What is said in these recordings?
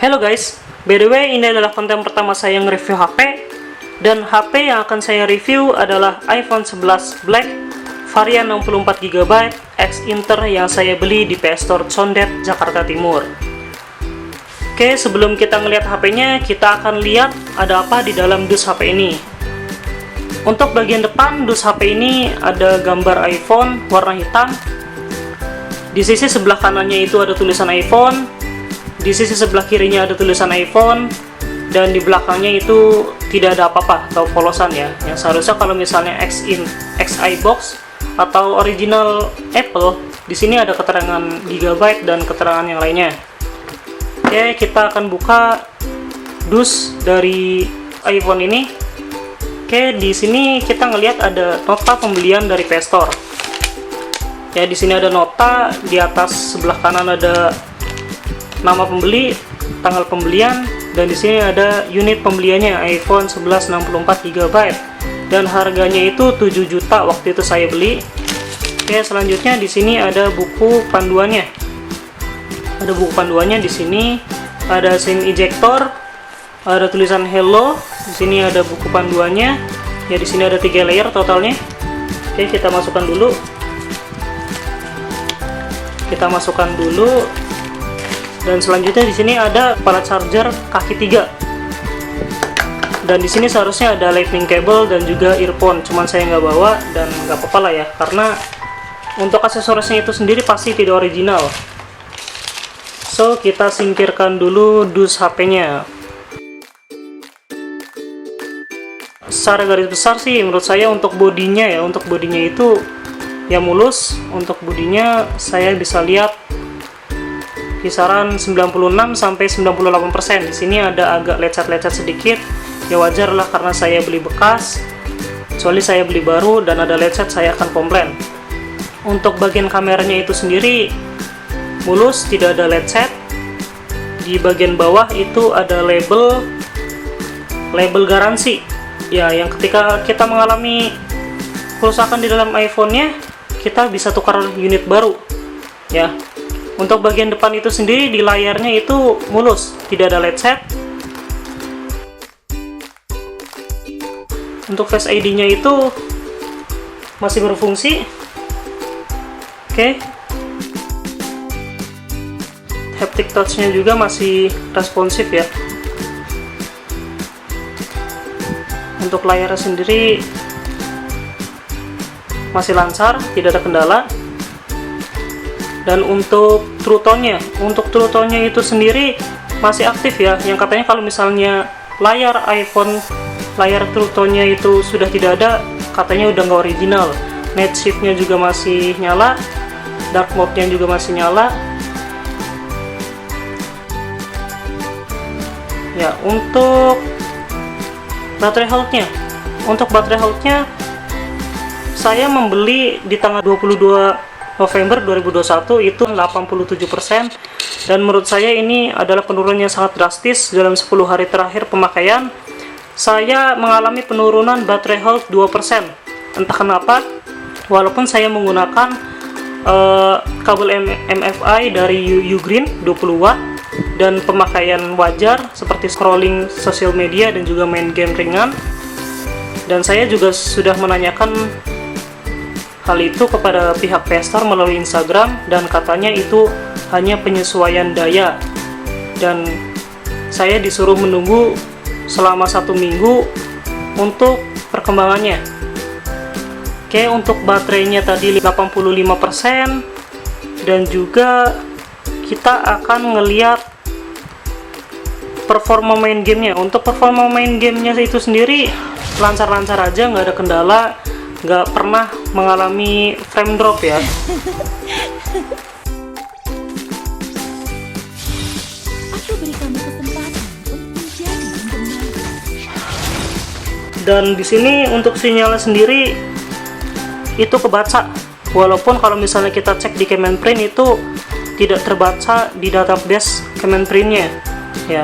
Hello guys, by the way ini adalah konten pertama saya nge-review HP. Dan HP yang akan saya review adalah iPhone 11 Black varian 64GB X Inter yang saya beli di PS Store Condet, Jakarta Timur. Oke, sebelum kita ngelihat HP-nya, kita akan lihat ada apa di dalam dus HP ini. Untuk bagian depan dus HP ini ada gambar iPhone warna hitam. Di sisi sebelah kanannya itu ada tulisan iPhone, di sisi sebelah kirinya ada tulisan iPhone, dan di belakangnya itu tidak ada apa-apa atau polosan ya. Yang seharusnya kalau misalnya XI box atau original Apple, di sini ada keterangan gigabyte dan keterangan yang lainnya. Oke, kita akan buka dus dari iPhone ini. Oke, di sini kita ngelihat ada nota pembelian dari PS Store. Ya, di sini ada nota, di atas sebelah kanan ada nama pembeli, tanggal pembelian, dan di sini ada unit pembeliannya iPhone 11 64GB dan harganya itu 7 juta waktu itu saya beli. Oke, selanjutnya di sini ada buku panduannya. Ada buku panduannya di sini, ada SIM ejector, ada tulisan hello. Di sini ada buku panduannya. Ya, di sini ada 3 layer totalnya. Oke, kita masukkan dulu. Dan selanjutnya di sini ada kepala charger kaki 3. Dan di sini seharusnya ada lightning cable dan juga earphone, cuman saya nggak bawa dan nggak apa-apa lah ya, karena untuk aksesorisnya itu sendiri pasti tidak original. So, kita singkirkan dulu dus HP-nya. Secara garis besar sih menurut saya untuk bodinya ya, untuk bodinya itu ya mulus. Untuk bodinya saya bisa lihat kisaran 96 sampai 98%. Di sini ada agak lecet-lecet sedikit. Ya wajar lah karena saya beli bekas. Kecuali saya beli baru dan ada lecet, saya akan komplain. Untuk bagian kameranya itu sendiri mulus, tidak ada lecet. Di bagian bawah itu ada label garansi. Ya, yang ketika kita mengalami kerusakan di dalam iPhone-nya, kita bisa tukar unit baru. Ya. Untuk bagian depan itu sendiri di layarnya itu mulus, tidak ada lecet. Untuk Face ID-nya itu masih berfungsi. Oke. Haptic touch-nya juga masih responsif ya. Untuk layarnya sendiri masih lancar, tidak ada kendala. Dan untuk True Tone-nya itu sendiri masih aktif ya. Yang katanya kalau misalnya layar iPhone, layar True Tone-nya itu sudah tidak ada, katanya udah nggak original. Night shift-nya juga masih nyala, dark mode-nya juga masih nyala. Ya, untuk baterai health-nya, saya membeli di tanggal 22 November 2021 itu 87%, dan menurut saya ini adalah penurunan yang sangat drastis. Dalam 10 hari terakhir pemakaian saya mengalami penurunan baterai health 2%. Entah kenapa, walaupun saya menggunakan kabel MFI dari Ugreen 20W dan pemakaian wajar seperti scrolling sosial media dan juga main game ringan. Dan saya juga sudah menanyakan hal itu kepada pihak PS Store melalui Instagram, dan katanya itu hanya penyesuaian daya, dan saya disuruh menunggu selama 1 minggu untuk perkembangannya. Oke, untuk baterainya tadi 85%, dan juga kita akan ngeliat performa main gamenya. Untuk performa main gamenya itu sendiri lancar-lancar aja, nggak ada kendala, nggak pernah mengalami frame drop ya. Dan di sini untuk sinyalnya sendiri itu kebaca, walaupun kalau misalnya kita cek di Kemenprint itu tidak terbaca di database Kemenprintnya ya.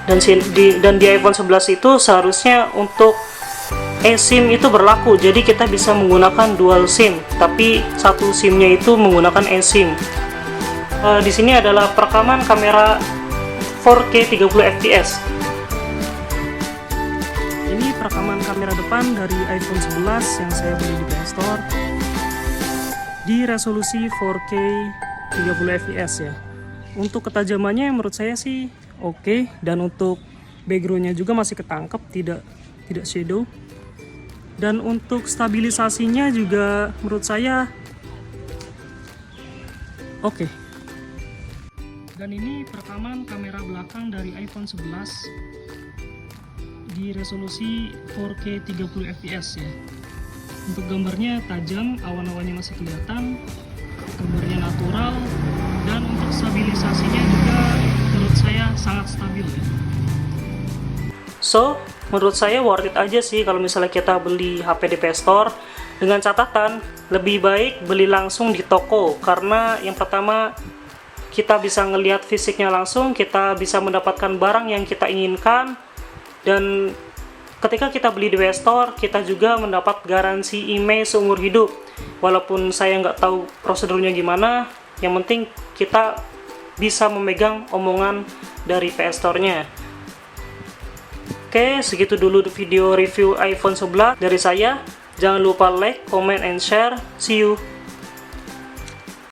Dan di iPhone 11 itu seharusnya untuk eSIM itu berlaku, jadi kita bisa menggunakan dual SIM, tapi satu SIM-nya itu menggunakan eSIM. Di sini adalah perekaman kamera 4K 30 fps. Ini perekaman kamera depan dari iPhone 11 yang saya beli di Play Store di resolusi 4K 30 fps ya. Untuk ketajamannya menurut saya sih oke, dan untuk backgroundnya juga masih ketangkep, tidak shadow. Dan untuk stabilisasinya juga menurut saya oke. Dan ini perekaman kamera belakang dari iPhone 11 di resolusi 4K 30 fps ya. Untuk gambarnya tajam, awan-awannya masih kelihatan, gambarnya natural, dan untuk stabilisasinya juga menurut saya sangat stabil ya. So, menurut saya worth it aja sih kalau misalnya kita beli HP di Play Store. Dengan catatan, lebih baik beli langsung di toko, karena yang pertama kita bisa ngelihat fisiknya langsung, kita bisa mendapatkan barang yang kita inginkan, dan ketika kita beli di Play Store, kita juga mendapat garansi IMEI seumur hidup. Walaupun saya nggak tahu prosedurnya gimana, yang penting kita bisa memegang omongan dari PS Store-nya. Oke, segitu dulu video review iPhone 11 dari saya. Jangan lupa like, comment, and share. See you!